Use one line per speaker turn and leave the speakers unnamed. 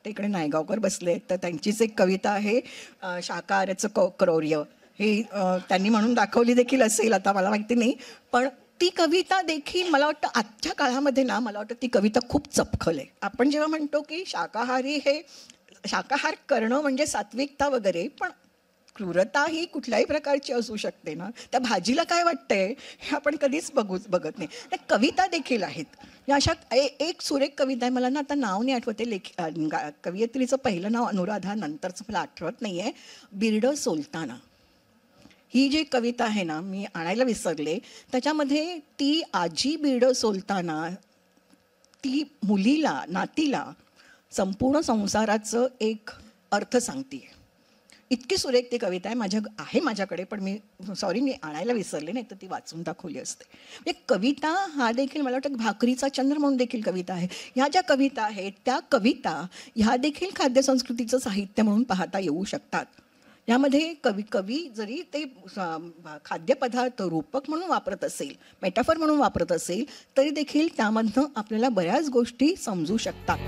ते इकडे नायगावकर बसले, तर त्यांचीच एक कविता आहे, शाकाहाराचं क्रौर्य. हे त्यांनी म्हणून दाखवली देखील असेल, आता मला माहिती नाही. पण ती कविता देखील मला वाटतं आजच्या काळामध्ये ना, मला वाटतं ती कविता खूप चपखल आहे. आपण जेव्हा म्हणतो की शाकाहारी हे शाकाहार करणं म्हणजे सात्विकता वगैरे, पण क्रूरता ही कुठल्याही प्रकारची असू शकते ना. त्या भाजीला काय वाटतंय हे आपण कधीच बघत नाही. त्या कविता देखील आहेत या अशा. एक सुरेख कविता आहे, मला ना आता नाव नाही आठवते, कवयित्रीचं पहिलं नाव अनुराधा, नंतरचं मला आठवत नाही आहे. बिरडं सोलताना ही जी कविता आहे ना, मी आणायला विसरले. त्याच्यामध्ये ती आजी बिरडं सोलताना ती मुलीला, नातीला संपूर्ण संसाराचं एक अर्थ सांगते. इतकी सुरेख ती कविता आहे. माझ्याकडे, पण मी आणायला विसरले, नाही तर ती वाचून दाखवली असते. म्हणजे कविता हा देखील मला वाटतं भाकरीचा चंद्र म्हणून देखील कविता आहे. ह्या ज्या कविता आहेत त्या कविता ह्या देखील खाद्यसंस्कृतीचं साहित्य म्हणून पाहता येऊ शकतात. यामध्ये कवी जरी ते खाद्यपदार्थ रूपक म्हणून वापरत असेल, मेटाफर म्हणून वापरत असेल, तरी देखील त्यामधनं आपल्याला बऱ्याच गोष्टी समजू शकतात.